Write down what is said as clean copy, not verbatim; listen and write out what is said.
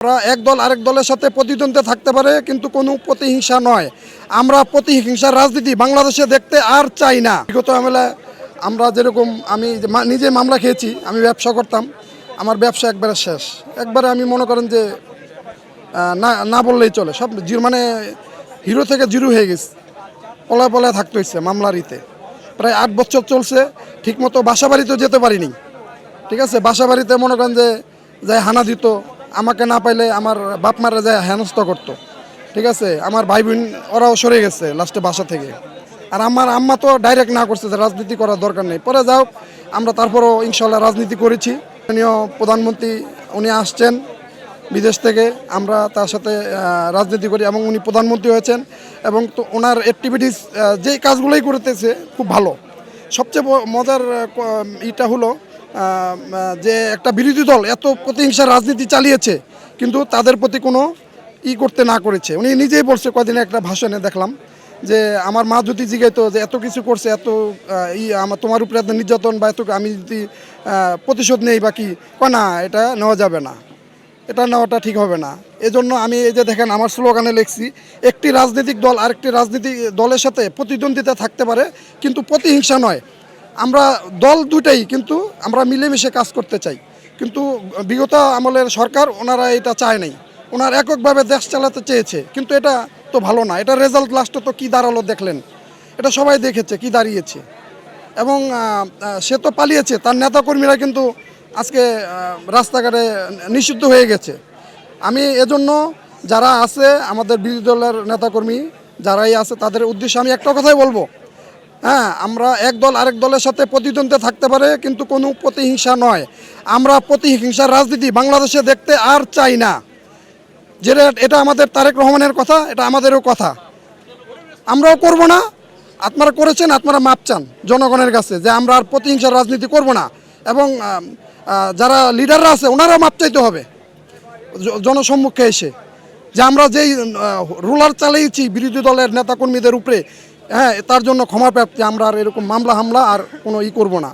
আমরা এক দল আরেক দলের সাথে প্রতিদ্বন্দ্বিতা থাকতে পারে, কিন্তু কোনো প্রতিহিংসা নয়। আমরা প্রতিহিংসার রাজনীতি বাংলাদেশে দেখতে আর চাই না। বিগত আমলে আমরা যেরকম আমি নিজে মামলা খেয়েছি, আমি ব্যবসা করতাম, আমার ব্যবসা একবারে শেষ। একবারে আমি মনে করেন যে না না বললেই চলে, সব মানে হিরো থেকে জিরো হয়ে গেছে। পলায় পলায় থাকতে হচ্ছে মামলার ইতে। প্রায় 8 বছর চলছে, ঠিকমতো বাসা বাড়িতেও যেতে পারিনি। ঠিক আছে, বাসা বাড়িতে মনে করেন যে যাই হানা দিত, আমাকে না পাইলে আমার বাপ মারা যায় হেনস্থা করতো। ঠিক আছে, আমার ভাই বোন ওরাও সরে গেছে লাস্টে বাসা থেকে। আর আমার আম্মা তো ডাইরেক্ট না করছে যে রাজনীতি করার দরকার নেই। পরে যাও, আমরা তারপরও ইনশাল্লাহ রাজনীতি করেছি। মাননীয় প্রধানমন্ত্রী উনি আসছেন বিদেশ থেকে, আমরা তার সাথে রাজনীতি করি এবং উনি প্রধানমন্ত্রী হয়েছেন এবং তো ওনার অ্যাক্টিভিটিস যেই কাজগুলোই করতেছে খুব ভালো। সবচেয়ে মজার ইটা হলো যে একটা বিরোধী দল এত প্রতিহিংসার রাজনীতি চালিয়েছে, কিন্তু তাদের প্রতি কোনো করতে না করেছে। উনি নিজেই বলছে, কদিনে একটা ভাষণে দেখলাম যে আমার মা যদি জিজ্ঞাসা যে এত কিছু করছে, এত আমার তোমার উপরে এত নির্যাতন বা এত আমি যদি প্রতিশোধ নেই বা কি, না এটা নেওয়া যাবে না, এটা নেওয়াটা ঠিক হবে না। এজন্য আমি এই যে দেখেন আমার স্লোগানে লিখছি, একটি রাজনৈতিক দল আরেকটি রাজনৈতিক দলের সাথে প্রতিদ্বন্দ্বিতা থাকতে পারে, কিন্তু প্রতিহিংসা নয়। আমরা দল দুটাই, কিন্তু আমরা মিলেমিশে কাজ করতে চাই। কিন্তু বিগত আমলের সরকার ওনারা এটা চায় নাই, ওনার এককভাবে দেশ চালাতে চেয়েছে, কিন্তু এটা তো ভালো না। এটা রেজাল্ট লাস্টে তো কী দাঁড়ালো দেখলেন, এটা সবাই দেখেছে কি দাঁড়িয়েছে। এবং সে তো পালিয়েছে, তার নেতাকর্মীরা কিন্তু আজকে রাস্তাঘাটে নিষিদ্ধ হয়ে গেছে। আমি এজন্য যারা আছে আমাদের বিরোধী দলের নেতাকর্মী যারাই আছে তাদের উদ্দেশ্যে আমি একটা কথাই বলবো, হ্যাঁ, আমরা এক দল আরেক দলের সাথে প্রতিদ্বন্দ্বিতা থাকতে পারে, কিন্তু কোনো প্রতিহিংসা নয়। আমরা প্রতিহিংসার রাজনীতি বাংলাদেশে দেখতে আর চাই না। যেটা এটা আমাদের তারেক রহমানের কথা, এটা আমাদেরও কথা, আমরাও করব না। আপনারা করেছেন, আপনারা মাপ চান জনগণের কাছে যে আমরা আর প্রতিহিংসার রাজনীতি করব না। এবং যারা লিডাররা আছে ওনারা মাপ চাইতে হবে জনসম্মুখে এসে, যে আমরা যেই রুলার চালিয়েছি বিরোধী দলের নেতাকর্মীদের উপরে, হ্যাঁ, তার জন্য ক্ষমা প্রাপ্তি। আমরা আর এরকম মামলা হামলা আর কোনো করব না।